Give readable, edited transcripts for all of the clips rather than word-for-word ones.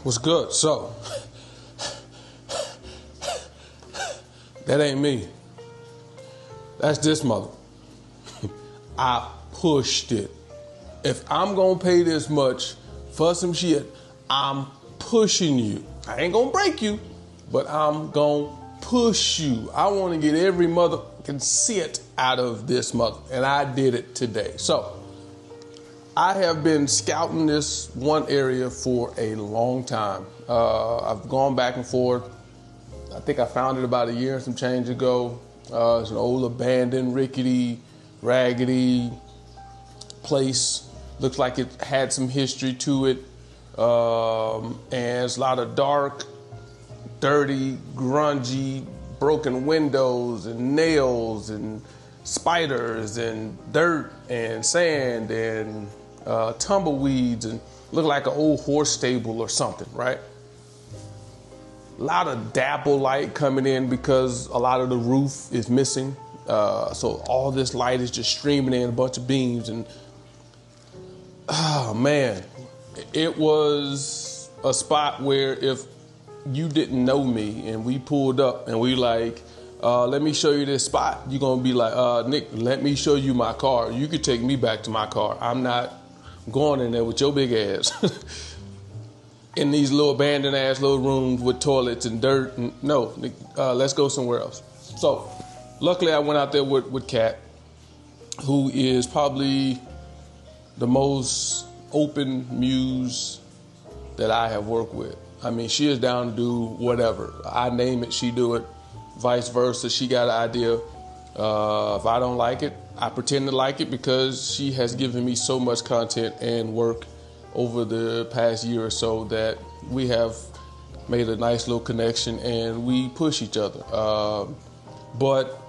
What's good? So, that ain't me. That's this mother. I pushed it. If I'm gonna pay this much for some shit, I'm pushing you. I ain't gonna break you, but I'm gonna push you. I wanna get every motherfucking cent out of this mother, and I did it today. So, I have been scouting this one area for a long time. I've gone back and forth. I think I found it about a year and some change ago. It's an old abandoned, rickety, raggedy place. Looks like it had some history to it. And it's a lot of dark, dirty, grungy, broken windows and nails and spiders and dirt and sand and tumbleweeds, and look like an old horse stable or something, right? A lot of dapple light coming in because a lot of the roof is missing. So all this light is just streaming in, a bunch of beams, and oh man, it was a spot where if you didn't know me and we pulled up and we like, let me show you this spot, you're gonna be like, Nick, let me show you my car. You could take me back to my car. I'm not going in there with your big ass in these little abandoned ass little rooms with toilets and dirt. And no, let's go somewhere else. So luckily I went out there with Kat, who is probably the most open muse that I have worked with. I mean, she is down to do whatever. I name it, she do it. Vice versa, she got an idea. If I don't like it, I pretend to like it because she has given me so much content and work over the past year or so that we have made a nice little connection and we push each other. But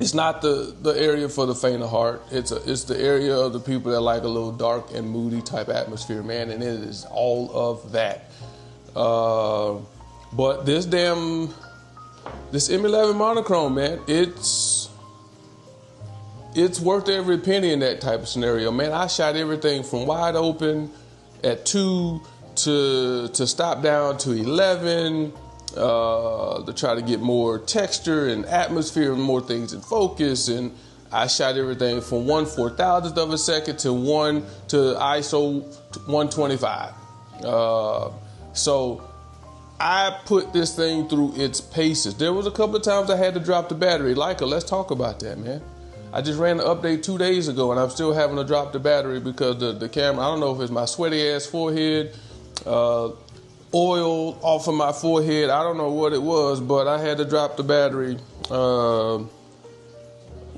it's not the area for the faint of heart. It's the area of the people that like a little dark and moody type atmosphere, man, and it is all of that. But this M11 Monochrome, man, it's worth every penny in that type of scenario, man. I shot everything from wide open at 2 to stop down to 11 to try to get more texture and atmosphere and more things in focus. And I shot everything from 1/4000th of a second to ISO 125. So I put this thing through its paces. There was a couple of times I had to drop the battery. Leica, let's talk about that, man. I just ran an update 2 days ago and I'm still having to drop the battery because the camera, I don't know if it's my sweaty ass forehead, oil off of my forehead, I don't know what it was, but I had to drop the battery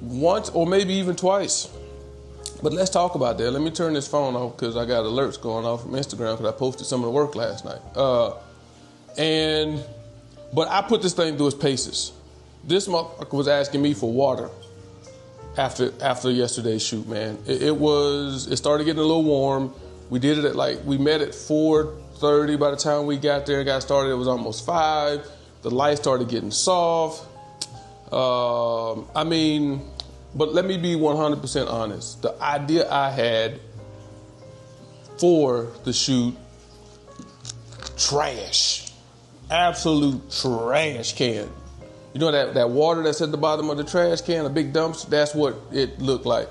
once or maybe even twice. But let's talk about that. Let me turn this phone off because I got alerts going off from Instagram because I posted some of the work last night. But I put this thing through its paces. This motherfucker was asking me for water after yesterday's shoot, man. It started getting a little warm. We did it we met at 4:30. By the time we got there and got started, it was almost 5. The light started getting soft. But let me be 100% honest. The idea I had for the shoot, trash. Absolute trash can. You know that water that's at the bottom of the trash can, a big dumpster? That's what it looked like.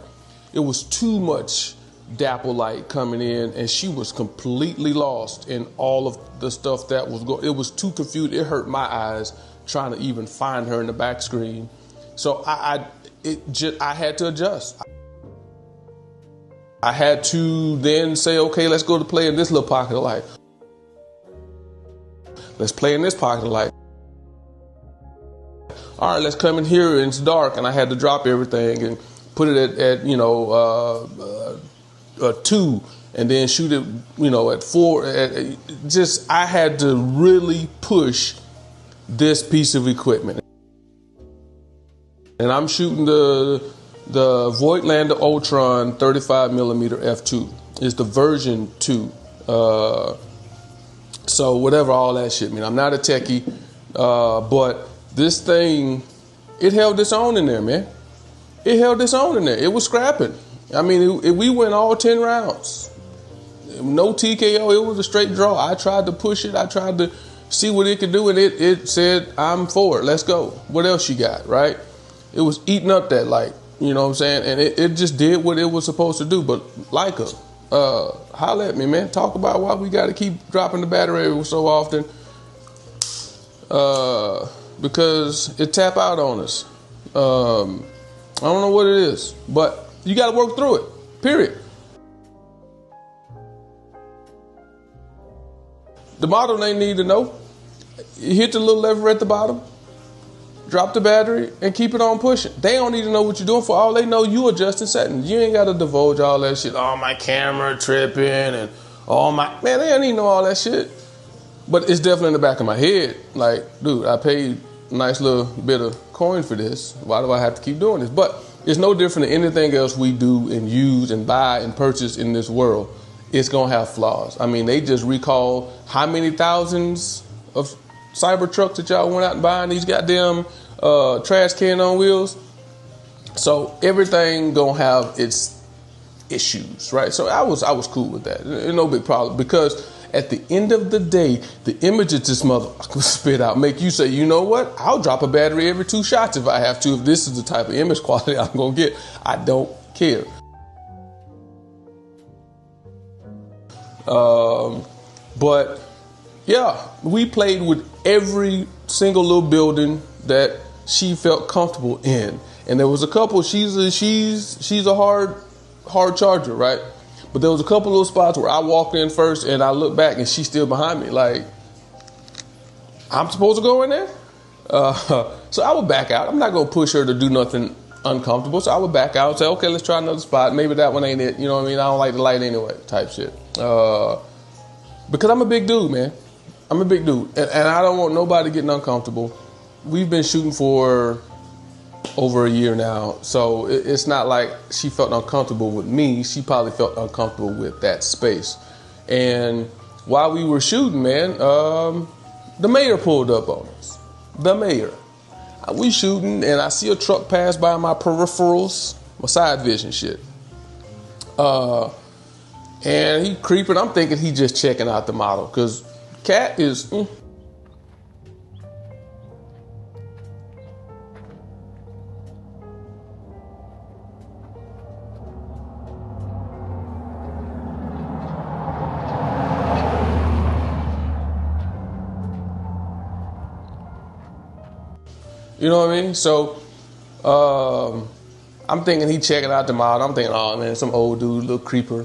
It was too much dapple light coming in, and she was completely lost in all of the stuff that was going. It was too confused. It hurt my eyes trying to even find her in the back screen. So I had to adjust. I had to then say, okay, let's go to play in this little pocket of light. Let's play in this pocket of light. All right, let's come in here and it's dark, and I had to drop everything and put it at 2 and then shoot it, at 4. I had to really push this piece of equipment. And I'm shooting the Voigtlander Ultron 35mm f2. It's the version 2. So whatever all that shit mean. I'm not a techie, but this thing, it held its own in there, man. It held its own in there. It was scrapping. I mean, we went all 10 rounds. no TKO. It was a straight draw. I tried to push it. I tried to see what it could do, and it said, I'm for it. Let's go. What else you got, right? It was eating up that light. You know what I'm saying? And it just did what it was supposed to do. But Leica, holla at me, man. Talk about why we got to keep dropping the battery every so often. Because it tap out on us. I don't know what it is, but you got to work through it, period. The model they need to know, you hit the little lever at the bottom, drop the battery, and keep it on pushing. They don't need to know what you're doing. For all they know, you adjusting settings. You ain't got to divulge all that shit. Oh, my camera tripping and all my... Man, they don't need to know all that shit. But it's definitely in the back of my head. Like, dude, I paid a nice little bit of coin for this. Why do I have to keep doing this? But it's no different than anything else we do and use and buy and purchase in this world. It's going to have flaws. I mean, they just recall how many thousands of Cybertrucks that y'all went out and buying these goddamn trash can on wheels. So everything going to have its issues, right? So I was cool with that. No big problem, because at the end of the day, the images this motherfucker spit out make you say, you know what? I'll drop a battery every 2 shots if I have to. If this is the type of image quality I'm going to get, I don't care. But yeah, we played with every single little building that she felt comfortable in. And there was a couple, she's a hard charger, right? But there was a couple little spots where I walked in first and I looked back and she's still behind me. Like, I'm supposed to go in there? So I would back out. I'm not going to push her to do nothing uncomfortable. So I would back out and say, okay, let's try another spot. Maybe that one ain't it. You know what I mean? I don't like the light anyway, type shit. Because I'm a big dude, man. I'm a big dude. And I don't want nobody getting uncomfortable. We've been shooting for over a year now. So it's not like she felt uncomfortable with me. She probably felt uncomfortable with that space. And while we were shooting, man, the mayor pulled up on us. The mayor. We shooting and I see a truck pass by my peripherals, my side vision shit. And he creeping. I'm thinking he just checking out the model, because cat is... You know what I mean? So I'm thinking he checking out the model. I'm thinking, oh man, some old dude, little creeper,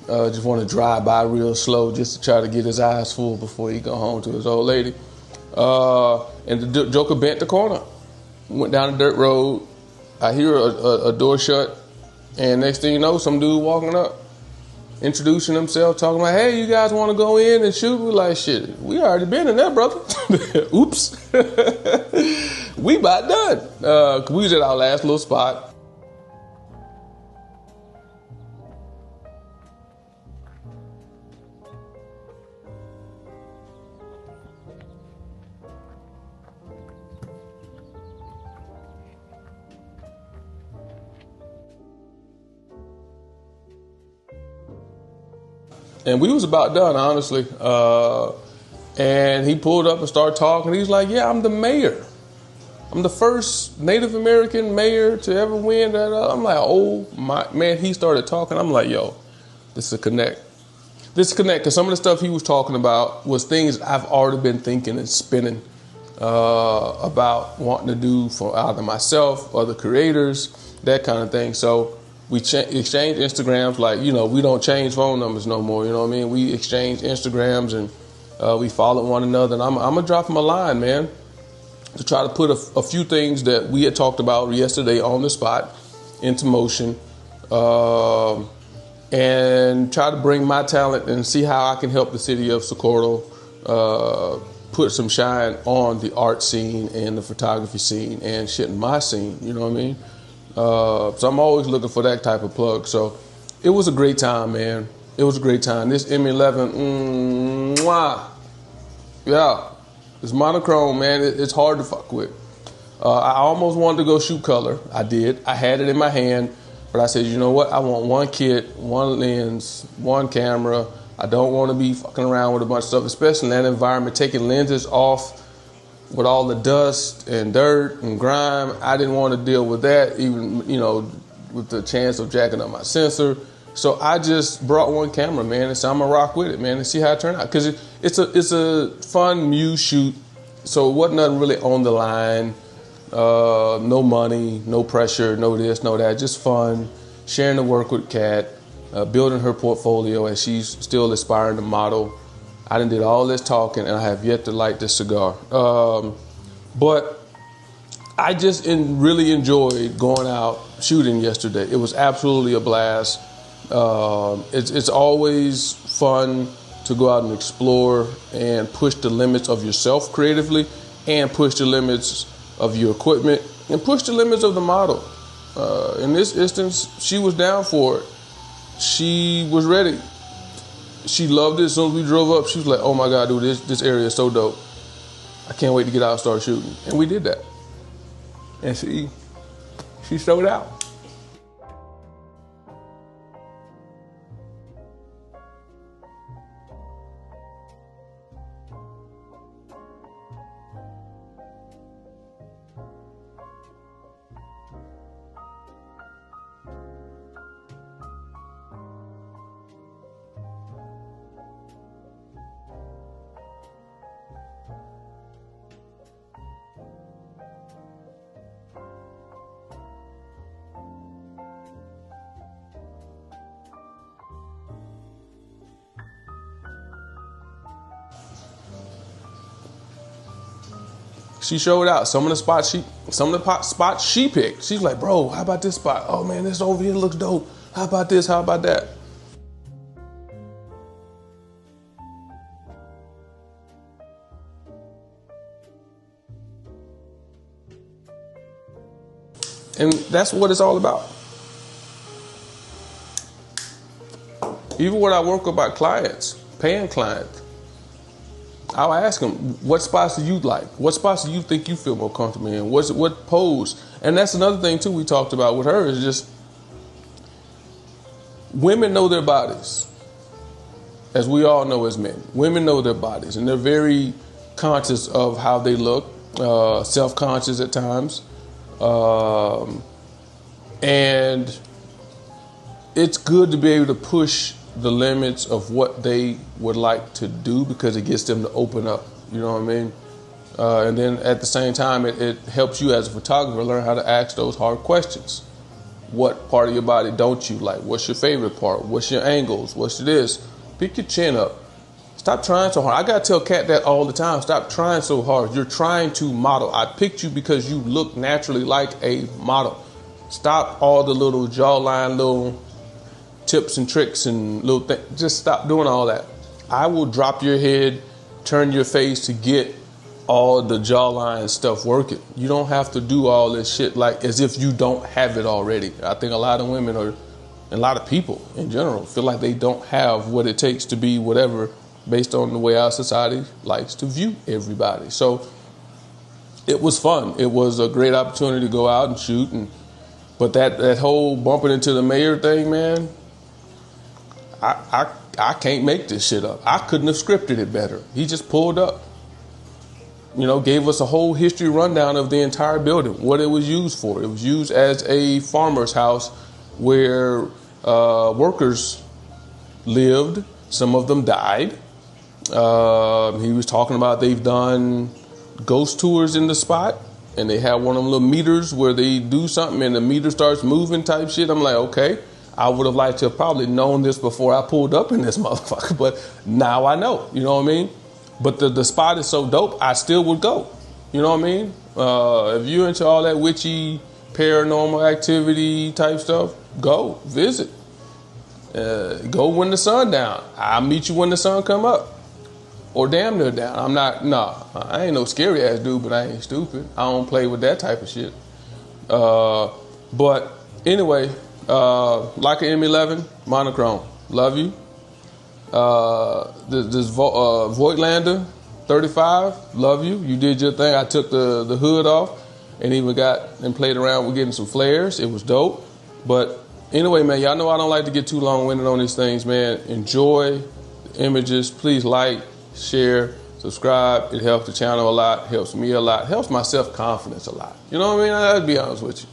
just want to drive by real slow just to try to get his eyes full before he go home to his old lady. And the Joker bent the corner, went down the dirt road. I hear a door shut, and next thing you know, some dude walking up, introducing himself, talking about, hey, you guys want to go in and shoot? We're like, shit, we already been in there, brother. Oops. We about done. We was at our last little spot. And we was about done, honestly. And he pulled up and started talking. He's like, yeah, I'm the mayor. I'm the first Native American mayor to ever win that. I'm like, oh my, man, he started talking. I'm like, yo, this is a connect. This is a connect, because some of the stuff he was talking about was things I've already been thinking and spinning about wanting to do for either myself or the creators, that kind of thing. So we exchange Instagrams, like, you know, we don't change phone numbers no more, you know what I mean? We exchange Instagrams and we follow one another. And I'm going to drop him a line, man, to try to put a few things that we had talked about yesterday on the spot into motion, and try to bring my talent and see how I can help the city of Socorro put some shine on the art scene and the photography scene and shit in my scene, you know what I mean? So I'm always looking for that type of plug. So it was a great time, man. It was a great time. This M11, yeah. It's monochrome, man. It's hard to fuck with. I almost wanted to go shoot color. I did. I had it in my hand, but I said, you know what? I want one kit, one lens, one camera, I don't want to be fucking around with a bunch of stuff, especially in that environment, taking lenses off with all the dust and dirt and grime. I didn't want to deal with that, even, you know, with the chance of jacking up my sensor. So I just brought one camera, man, and so I'm gonna rock with it, man, and see how it turned out. Because it's a fun muse shoot, so it wasn't nothing really on the line. No money, no pressure, no this, no that, just fun, sharing the work with Kat, building her portfolio as she's still aspiring to model. I done did all this talking and I have yet to light this cigar. But I just really enjoyed going out shooting yesterday. It was absolutely a blast. It's always fun to go out and explore and push the limits of yourself creatively and push the limits of your equipment and push the limits of the model. In this instance, she was down for it. She was ready. She loved it. As soon as we drove up, she was like, oh my God, dude, this area is so dope. I can't wait to get out and start shooting. And we did that. And she showed out. She showed out. Some of the spots she picked. She's like, bro, how about this spot? Oh man, this over here looks dope. How about this? How about that? And that's what it's all about. Even when I work with my clients, paying clients, I'll ask them, what spots do you like? What spots do you think you feel more comfortable in? What pose? And that's another thing too we talked about with her is just women know their bodies, as we all know as men. Women know their bodies, and they're very conscious of how they look, self-conscious at times. And it's good to be able to push the limits of what they would like to do because it gets them to open up, you know what I mean? And then at the same time, it helps you as a photographer learn how to ask those hard questions. What part of your body don't you like? What's your favorite part? What's your angles? What's this? Pick your chin up. Stop trying so hard. I gotta tell Kat that all the time. Stop trying so hard. You're trying to model. I picked you because you look naturally like a model. Stop all the little jawline, little tips and tricks and little things. Just stop doing all that. I will drop your head, turn your face to get all the jawline stuff working. You don't have to do all this shit like as if you don't have it already. I think a lot of women and a lot of people in general feel like they don't have what it takes to be whatever based on the way our society likes to view everybody. So it was fun. It was a great opportunity to go out and shoot. But that whole bumping into the mayor thing, man, I can't make this shit up. I couldn't have scripted it better. He just pulled up, you know, gave us a whole history rundown of the entire building, what it was used for. It was used as a farmer's house where workers lived. Some of them died. He was talking about they've done ghost tours in the spot, and they have one of them little meters where they do something and the meter starts moving type shit. I'm like, okay. I would have liked to have probably known this before I pulled up in this motherfucker, but now I know, you know what I mean? But the spot is so dope, I still would go, you know what I mean? If you're into all that witchy, paranormal activity type stuff, go visit. Go when the sun down. I'll meet you when the sun come up. Or damn near down. I ain't no scary ass dude, but I ain't stupid. I don't play with that type of shit. But anyway, Leica M11 Monochrome, love you. This Voigtlander 35, love you. You did your thing. I took the hood off and even got and played around with getting some flares. It was dope. But anyway, man, y'all know I don't like to get too long-winded on these things, man. Enjoy images, please like, share, subscribe. It helps the channel a lot, helps me a lot, helps my self-confidence a lot. You know what I mean? I'll be honest with you.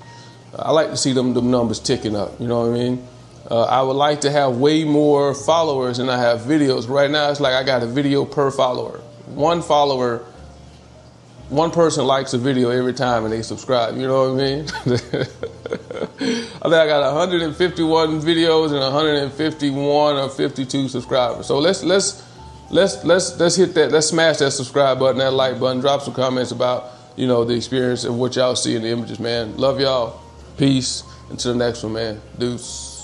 I like to see them numbers ticking up. You know what I mean? I would like to have way more followers than I have videos. Right now, it's like I got a video per follower. One follower, one person likes a video every time and they subscribe. You know what I mean? I think I got 151 videos and 151 or 52 subscribers. So let's hit that. Let's smash that subscribe button, that like button. Drop some comments about, you know, the experience of what y'all see in the images, man. Love y'all. Peace. Until the next one, man. Deuce.